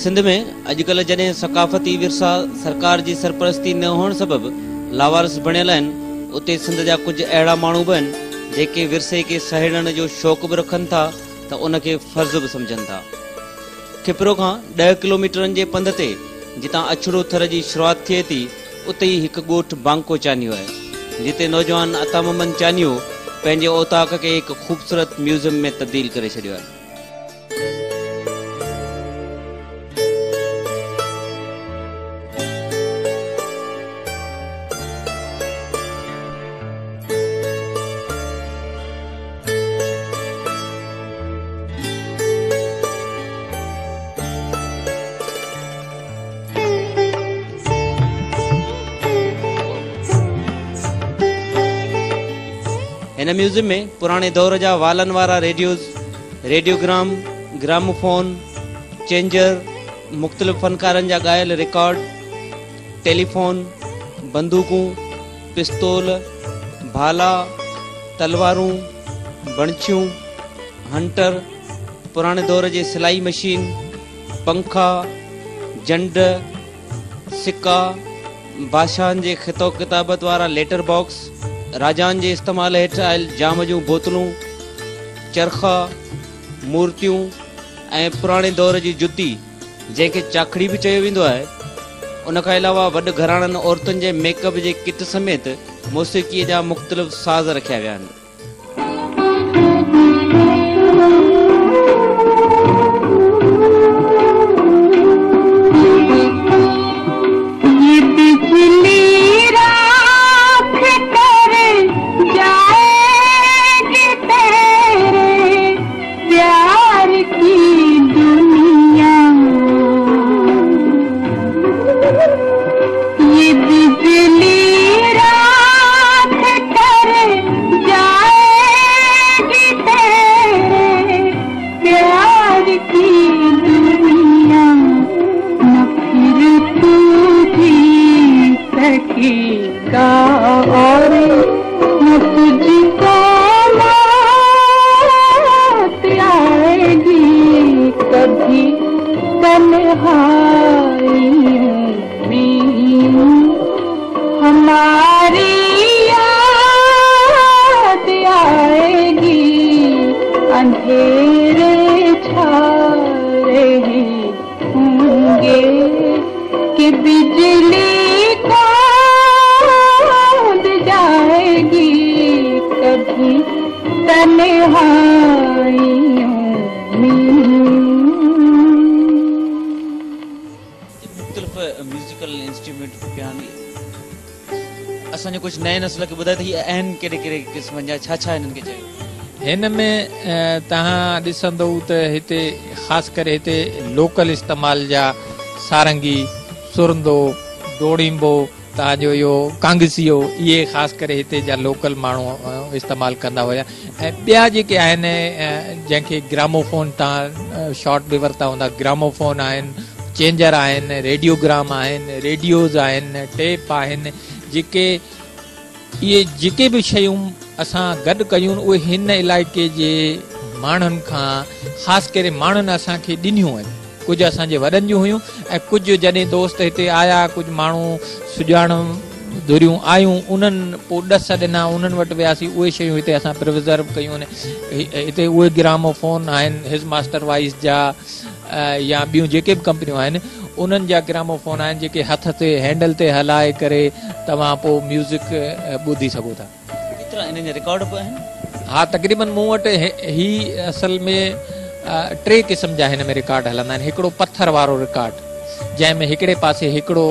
सिंध में अजकल जॾहिं सकाफ़ती विरसा सरकार जी सरपरस्ती न हुअण सबब लावारिस बणियल आहिनि, उते सिंध जा कुझु अहिड़ा माण्हू बि आहिनि जेके विरसे खे सहेड़ण जो शौक़ बि रखनि था त उनखे फर्ज़ बि सम्झनि था। खिपरो खां 10 किलोमीटरनि जे पंध ते जितां अछड़ो थर जी शुरूआति थिए थी, उते ई हिकु ॻोठु बांको चानियो आहे, जिते नौजवान अता मोहम्मद चानियो पंहिंजे औताक खे हिकु ख़ूबसूरत म्यूज़ियम में तब्दील करे छॾियो आहे। इन म्यूज़ियम में पुराने दौर जा वालन वारा रेडियोज़, रेडियोग्राम, ग्रामोफोन, चेंजर, मुख़्तलिफ़ फ़नकारनि जा ॻायल रिकॉर्ड, टेलीफोन, बंदूकूं, पिस्तौल, भाला, तलवारूं, बणछियूं, हंटर, पुराने दौर जे सिलाई मशीन, पंखा, जंड, सिक्का, बादशाहनि जे ख़ितो किताबत वारा लेटर बॉक्स, राजान जे इस्तेमाल हेठि आयल जाम जूं बोतलूं, चरखा, मूर्तियूं ऐं पुराणे दौर जी जुती जंहिंखे चाखड़ी बि चयो वेंदो आहे। उन खां अलावा वॾ घराणनि औरतुनि जे मेकअप जे किट समेत मौसीक़ीअ जा मुख़्तलिफ़ साज़ रखिया विया आहिनि। म्यूजिकल इंस्ट्रूमेंट पियानो असांजे कुछ नए नस्ल के बुधाए त ये आहिनि केड़े केड़े किस्मनि जा, छा इन्हनि खे चयो? हिन में तव्हां ॾिसंदो त हिते ख़ासि करे हिते लोकल इस्तेमाल जा सारंगी, सुरंदो, डोड़ींबो, तव्हांजो इहो कांगसियो, इहे ख़ासि करे हिते जा लोकल माण्हू इस्तेमालु कंदा हुया। ऐं ॿिया जेके आहिनि जंहिंखे ग्रामोफोन तव्हां शॉर्ट बि वरिता हूंदा, ग्रामोफोन आहिनि, चेंजर आहिनि, रेडियोग्राम आहिनि, रेडियोज़ आहिनि, टेप आहिनि, जेके इहे जेके बि शयूं असां गॾु कयूं उहे हिन इलाइक़े जे माण्हुनि खां ख़ासि करे माण्हुनि असांखे ॾिनियूं आहिनि। कुझु असांजे वॾनि जूं हुयूं ऐं कुझु जॾहिं दोस्त हिते आया, कुझु माण्हू सुञाण धुरियूं आयूं, उन्हनि पोइ ॾस ॾिना, उन्हनि वटि वियासीं, उहे शयूं हिते असां प्रिज़र्व कयूं आहिनि। हिते उहे ग्रामोफोन आहिनि, हिज मास्टर वाइस जा या ॿियूं जेके बि कंपनियूं आहिनि उन्हनि जा ग्रामोफोन आहिनि जेके हथ ते हैंडल ते हलाए करे तव्हां पोइ म्यूज़िक ॿुधी सघो था। केतिरा इन्हनि जा रिकॉर्ड बि आहिनि? हा, तक़रीबन मूं वटि ही असल में 3 क़िस्म जा हिन में रिकॉर्ड हलंदा आहिनि। हिकिड़ो पत्थर वारो रिकॉर्ड जंहिंमें हिकिड़े पासे हिकिड़ो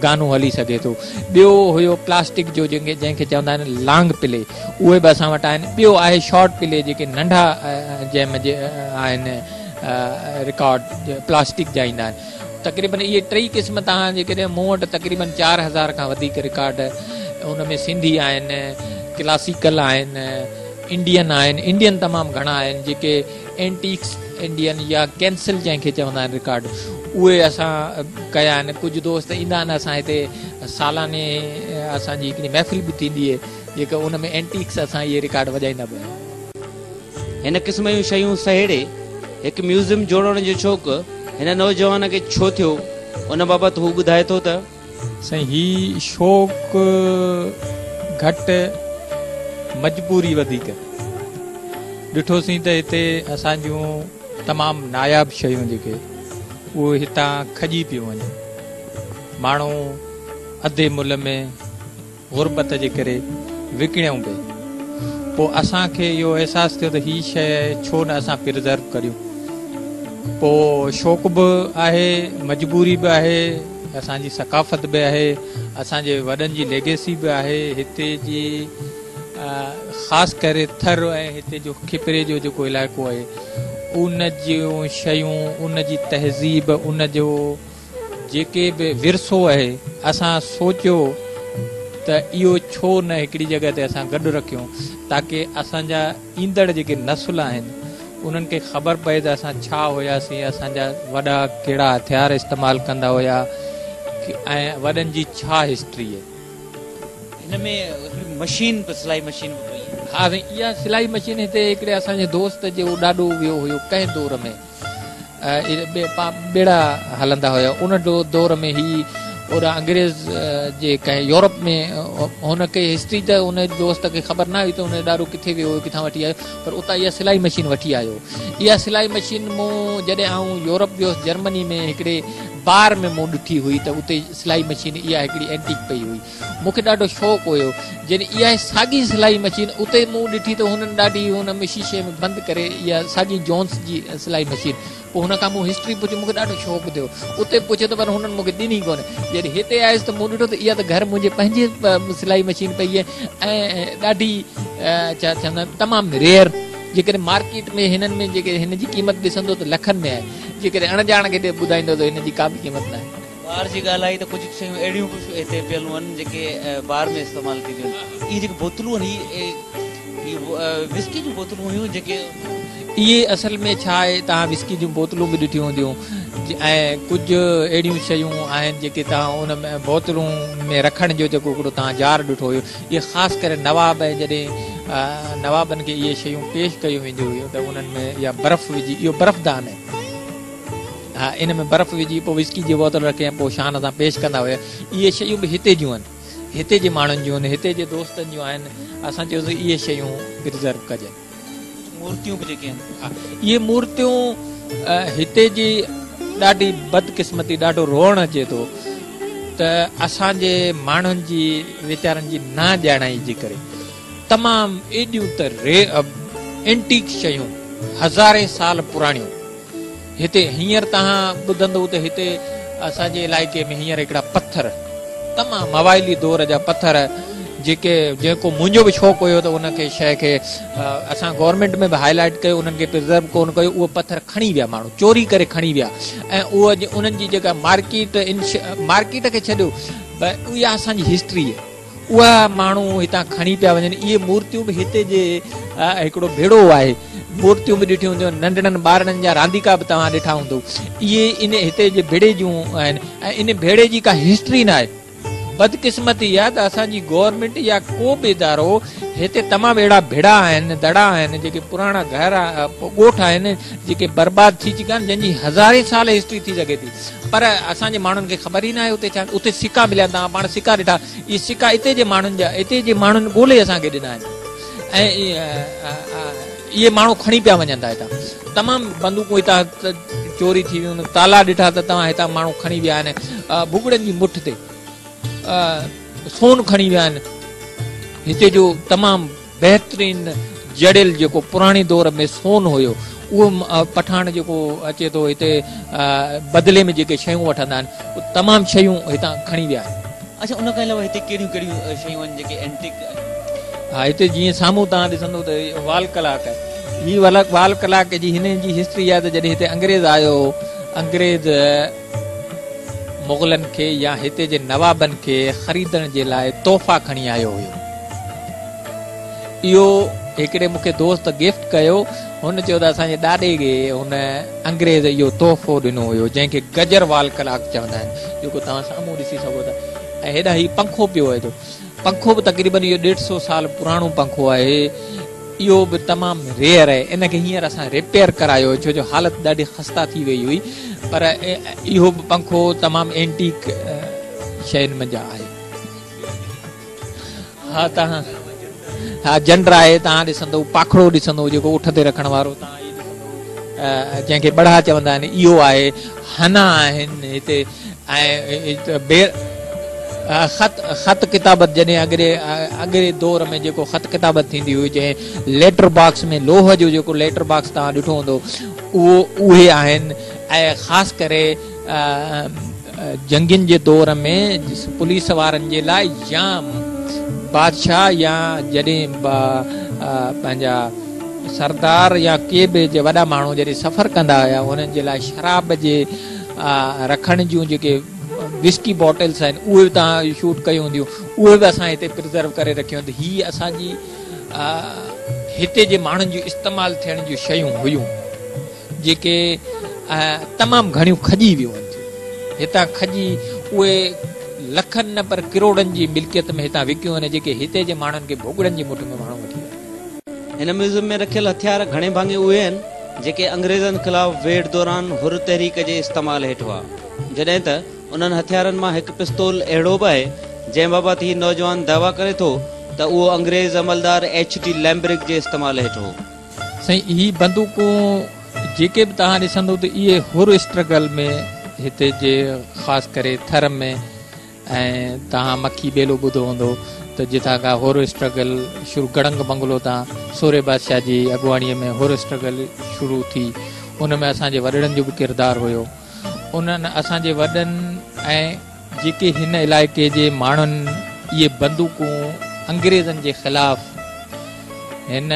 गानो हली सघे थो, ॿियो हुयो प्लास्टिक जो जंहिंखे चवंदा आहिनि लांग प्ले, उहे बि असां वटि आहिनि। ॿियो आहे शॉर्ट प्ले जेके नंढा जंहिंमें आहिनि रिकॉर्ड प्लास्टिक जा ईंदा आहिनि। तक़रीबन इहे 3 क़िस्म तव्हां जेकॾहिं मूं वटि तक़रीबन 4000 खां वधीक रिकॉर्ड उन में सिंधी आहिनि, क्लासिकल आहिनि, इंडियन आहिनि, इंडियन तमामु घणा आहिनि जेके एंटीक्स इंडियन या कैंसिल जंहिंखे चवंदा आहिनि रिकॉर्ड, उहे असां कया आहिनि। कुझु दोस्त ईंदा आहिनि असां हिते, सालाने असांजी हिकिड़ी महफ़िल बि थींदी आहे जेका उन में एंटीक्स असां इहे रिकॉर्ड वॼाईंदा पिया आहियूं। हिन क़िस्म जूं शयूं सहेड़े हिकु म्यूज़ियम जोड़ण जो शौक़ु हिन नौजवान खे छो थियो उन बाबति हू ॿुधाए थो त साईं ही शौक़ घटि मजबूरी वधीक ॾिठोसीं त हिते असांजूं तमामु नायाब शयूं जेके उहे हितां खॼी पियूं वञनि माण्हू अधे मुल्ह में गुरबत जे करे विकिणूं पई पोइ असांखे इहो अहसासु थियो त हीअ शइ छो न असां प्रिज़र्व करियूं पोइ शौक़ बि आहे मजबूरी बि आहे असांजी सकाफ़त बि आहे असांजे वॾनि जी लेगेसी बि आहे हिते जी ख़ासि करे थर ऐं हिते जो खिपरे जो जेको इलाइक़ो आहे उन जूं शयूं उन जी तहज़ीब उन जो जेके बि विरसो आहे असां सोचियो त इहो छो न हिकिड़ी जॻह ते असां गॾु रखियूं ताकी असांजा ईंदड़ जेके नसुल आहिनि उन्हनि खे ख़बर पए त असां छा हुयासीं असांजा वॾा कहिड़ा हथियार इस्तेमालु कंदा हुया ऐं वॾनि जी छा हिस्ट्री आहे हिन में मशीन सिलाई मशीन हा इहा सिलाई मशीन हिते हिकिड़े असांजे दोस्त जो ॾाढो वियो हुयो कंहिं दौर में ॿेड़ा हलंदा हुया उन दौर में ही ओड़ा अंग्रेज़ जे कंहिं यूरोप में हुनखे हिस्ट्री त उन दोस्त खे ख़बर न हुई त हुन ॾाढो किथे वियो हुयो किथां वठी आयो पर उतां इहा सिलाई मशीन वठी आयो इहा सिलाई मशीन मूं जॾहिं आऊं यूरोप वियुसि जर्मनी में हिकिड़े बार में मूं ॾिठी हुई त उते सिलाई मशीन इहा हिकिड़ी एंटीक पई हुई मूंखे ॾाढो शौक़ु हुयो जॾहिं इहा साॻी सिलाई मशीन उते मूं ॾिठी त हुननि ॾाढी हुन में शीशे में बंदि करे इहा साॻी जॉन्स जी सिलाई मशीन पोइ हुन खां मूं हिस्ट्री पुछी मूंखे ॾाढो शौक़ु थियो उते पुछियो त पर हुननि मूंखे ॾिनी कोन्हे जॾहिं हिते आयुसि त मूं ॾिठो त इहा त घर मुंहिंजे पंहिंजे सिलाई मशीन पई आहे ऐं ॾाढी छा चवंदा आहिनि तमामु रेयर जेकॾहिं मार्केट में हिननि में जेके हिन जी क़ीमत ॾिसंदो त लखनि में आहे जेकॾहिं अणॼाण खे ॿुधाईंदो त हिन जी का बि क़ीमत न आहे ॿार जी ॻाल्हि आई त कुझु शयूं अहिड़ियूं बि हिते पियलूं आहिनि जेके ॿार में इस्तेमालु थींदियूं आहिनि इहे जेके बोतलूं आहिनि विस्की जूं बोतलूं हुयूं जेके इहे असल में छा आहे तव्हां विस्की जूं बोतलूं बि ॾिठियूं हूंदियूं ऐं कुझु अहिड़ियूं शयूं आहिनि जेके तव्हां उन में बोतलूं में रखण जो जेको हिकिड़ो तव्हां जार ॾिठो हुयो इहे ख़ासि करे नवाब ऐं जॾहिं नवाबनि खे इहे शयूं पेश कयूं वेंदियूं हुयूं त उन्हनि में इहा बर्फ़ विझी इहो बर्फ़दान आहे हा इन में बर्फ़ विझी पोइ विस्की जी बोतल रखे ऐं पोइ शान सां पेश कंदा हुया इहे शयूं बि हिते जूं आहिनि हिते जे माण्हुनि जूं आहिनि हिते जे दोस्तनि जूं आहिनि असां चयोसीं इहे शयूं प्रिज़र्व कजनि मूर्तियूं बि जेके आहिनि इहे मूर्तियूं हिते जी ॾाढी बदकिस्मती ॾाढो रोअण अचे थो त असांजे माण्हुनि जी वीचारनि जी ना ॼाणाई जे करे तमामु एॾियूं त एंटीक शयूं हज़ारे साल पुराणियूं हिते हींअर तव्हां ॿुधंदव त हिते असांजे इलाइक़े में हींअर हिकिड़ा पथर तमामु मवाइली दौर जा पथर जेको मुंहिंजो बि शौक़ु हुयो त उनखे शइ खे असां गवर्नमेंट में बि हाईलाइट कयो उन्हनि खे प्रिज़र्व कोन कयो उहो पथर खणी विया माण्हू चोरी करे खणी विया ऐं उहा उन्हनि जी जेका मार्केट खे छॾियो इहा असांजी हिस्ट्री आहे उहा माण्हू हितां खणी पिया वञनि इहे मूर्तियूं बि हिते जे हिकिड़ो भेड़ो आहे मूर्तियूं बि ॾिठियूं हूंदियूं नंढड़नि ॿारनि जा रांदीका बि तव्हां ॾिठा हूंदव इहे इन हिते जे भेड़े जूं आहिनि ऐं इन भेड़े जी का हिस्ट्री न आहे बदकिस्मती आहे त असांजी गवर्नमेंट या को बि इदारो हिते तमामु अहिड़ा भेड़ा आहिनि दड़ा आहिनि जेके पुराणा घर ॻोठ आहिनि जेके बर्बाद थी चुका आहिनि जंहिंजी हज़ारे साल हिस्ट्री थी सघे थी पर असांजे माण्हुनि खे ख़बर ई न आहे उते सिका मिलिया तव्हां पाण सिका ॾिठा इहे सिका हिते जे माण्हुनि ॻोल्हे असांखे ॾिना आहिनि ऐं इहे माण्हू खणी पिया वञनि था हितां तमामु बंदूकूं हितां चोरी थी वियूं ताला ॾिठा त तव्हां हितां माण्हू खणी विया आहिनि भुॻड़नि जी मुठ ते सोन खणी विया आहिनि हिते जो तमामु बहितरीन जड़ियल जेको पुराणे दौर में सोन हुयो उहो पठाण जेको अचे थो हिते बदिले में जेके शयूं वठंदा आहिनि उहे तमामु शयूं हितां खणी विया आहिनि अच्छा उन खां अलावा हिते कहिड़ियूं कहिड़ियूं शयूं आहिनि जेके एंटीक हा हिते जीअं साम्हूं तव्हां ॾिसंदव त वाल कलाक आहे हीअ वाल कलाक जी हिन जी हिस्ट्री आहे त जॾहिं हिते अंग्रेज़ आयो अंग्रेज़ मुग़लनि खे या हिते जे नवाबनि खे ख़रीदण जे लाइ तोहफ़ा खणी आयो हुयो इहो हिकिड़े मूंखे दोस्त गिफ्ट कयो हुन चयो त असांजे ॾाॾे खे हुन अंग्रेज़ इहो तोहफ़ो ॾिनो हुयो जंहिंखे गजर वाल कलाक चवंदा आहिनि जेको तव्हां साम्हूं ॾिसी सघो था ऐं हेॾा ही पंखो पियो आहे पंखो बि तक़रीबन इहो 150 साल पुराणो पंखो आहे इहो बि तमामु रेयर आहे इनखे हींअर असां रिपेयर करायो छो जो हालत ॾाढी ख़स्ता थी वई हुई पर इहो पंखो तमामु एंटीक शयुनि मंझां आहे। हा तव्हां हा जनर आहे, तव्हां ॾिसंदो पाखड़ो ॾिसंदो जेको उठ ते रखण वारो, तव्हां जंहिंखे बड़ा चवंदा आहिनि, इहो आहे। हना आहिनि हिते, ऐं ख़त किताबत जॾहिं अॻिरे दौर में जेको ख़त किताबत थींदी हुई, जंहिं लेटर बॉक्स में लोह जो जेको लेटर बॉक्स तव्हां ॾिठो हूंदो उहे आहिनि। ऐं ख़ासि करे जंगियुनि जे दौर में पुलिस वारनि जे लाइ या बादशाह या जॾहिं पंहिंजा सरदार या के बि वॾा माण्हू जॾहिं सफ़र कंदा हुया, उन्हनि जे लाइ शराब जे रखण जूं जेके विस्की बॉटल्स आहिनि उहे बि तव्हां शूट कयूं हूंदियूं, उहे बि असां हिते प्रिज़र्व करे रखियूं हूंदियूं। हीअ असांजी हिते जे माण्हुनि जूं इस्तेमालु थियण जूं शयूं हुयूं जेके तमामु घणियूं खॼी वियूं आहिनि। हितां खॼी उहे लखनि न पर किरोड़नि जी मिल्कियत में हितां विकियूं आहिनि, जेके हिते जे माण्हुनि खे भोगड़नि जी मुठ में माण्हू वठी विया। हिन म्यूज़ियम में रखियल हथियार घणे भाङे उहे आहिनि जेके अंग्रेज़नि ख़िलाफ़ वेड़ दौरान हुर तहरीक जे इस्तेमालु हेठि हुआ, जॾहिं त उन्हनि हथियारनि मां हिकु पिस्तौल अहिड़ो बि आहे जंहिं बाबति हीउ नौजवान दावा करे थो त उहो अंग्रेज़ अमलदार H.T. लैम्ब्रिक जे इस्तेमालु हेठि हो। साईं ही बंदूकूं जेके बि तव्हां ॾिसंदो त इहे हुर स्ट्रगल में हिते जे ख़ासि करे थर में, ऐं तव्हां मक्खी बेलो ॿुधो हूंदो त जितां खां हुर स्ट्रगल शुरू गड़ंग बंगलो तां सोरे बादशाह जी अॻुवाणीअ में हुर स्ट्रगल शुरू थी, उन में असांजे वॾड़नि जो बि किरदारु हुयो। उन्हनि असांजे वॾनि ऐं जेके हिन इलाइक़े जे माण्हुनि इहे बंदूकूं अंग्रेज़नि जे ख़िलाफ़ हिन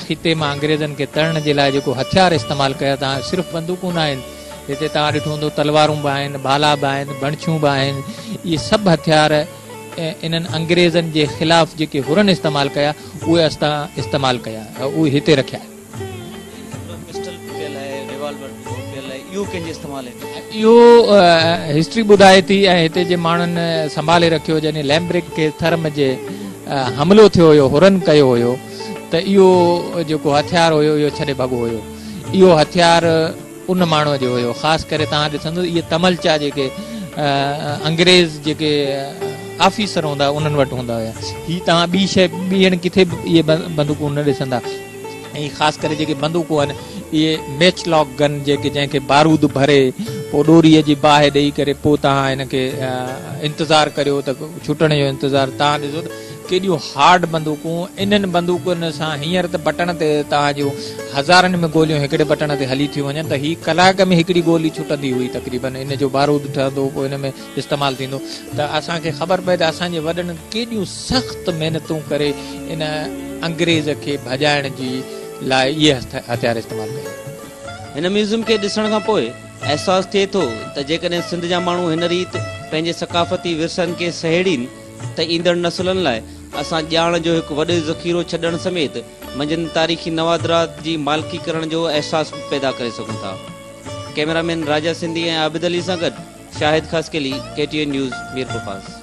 ख़िते मां अंग्रेज़नि खे तरण जे लाइ जेको हथियार इस्तेमालु कया, तव्हां सिर्फ़ु बंदूकूं न आहिनि, हिते तव्हां ॾिठो हूंदो तलवारूं बि आहिनि, भाला बि आहिनि, बणछियूं बि आहिनि। इहे सभु हथियार इन्हनि अंग्रेज़नि जे ख़िलाफ़ जेके हुरनि इस्तेमालु कया उहे असां इस्तेमालु कया, उहे हिते रखिया। इहो हिस्ट्री ॿुधाए थी ऐं हिते जे माण्हुनि संभाले रखियो। जॾहिं लैम्ब्रिक खे थर्म जे हमिलो थियो हुयो, हुरनि कयो हुयो, त इहो जेको हथियार हुयो इहो छॾे भॻो हुयो। इहो हथियार उन माण्हूअ जो हुयो। ख़ासि करे तव्हां ॾिसंदो इहे तमलचा जेके अंग्रेज़ जेके ऑफिसर हूंदा उन्हनि वटि हूंदा हुया। हीअ तव्हां ॿी शइ ॿियनि किथे बि इहे बंदूकूं न ॾिसंदा। ऐं ख़ासि करे जेके बंदूकूं आहिनि इहे मैच लॉक गन जेके जंहिंखे बारूद भरे पोइ डोरीअ जी बाहि ॾेई करे पोइ तव्हां हिनखे इंतज़ारु करियो त छुटण जो इंतज़ारु। तव्हां ॾिसो त केॾियूं हार्ड बंदूकूं, इन्हनि बंदूकुनि सां हींअर त बटण ते तव्हांजो हज़ारनि में गोलियूं हिकिड़े बटण ते हली थियूं वञनि, त हीअ कलाक में हिकिड़ी गोली छुटंदी हुई तक़रीबन। इन जो बारूद ठहंदो पोइ हिन में इस्तेमालु थींदो, त असांखे ख़बर पए त असांजे वॾनि केॾियूं सख़्तु महिनतूं करे इन अंग्रेज़ खे भॼाइण जी लाइ इहे हथियार इस्तेमालु कया। हिन म्यूज़ियम खे ॾिसण खां पोइ अहसासु थिए थो त जेकॾहिं सिंध जा माण्हू हिन रीति पंहिंजे सक़ाफ़ती विरसनि खे सहेड़ीनि त ईंदड़ नसुलनि लाइ असां ॼाण जो हिकु वॾो ज़ख़ीरो छॾण समेत मंझंदि तारीख़ी नवादरात जी मालिकी करण जो अहसासु पैदा करे सघूं था। कैमरामैन राजा सिंधी ऐं आबिद अली सां गॾु शाहिद ख़ासकेली, KTN न्यूज़, मीरपुर पास।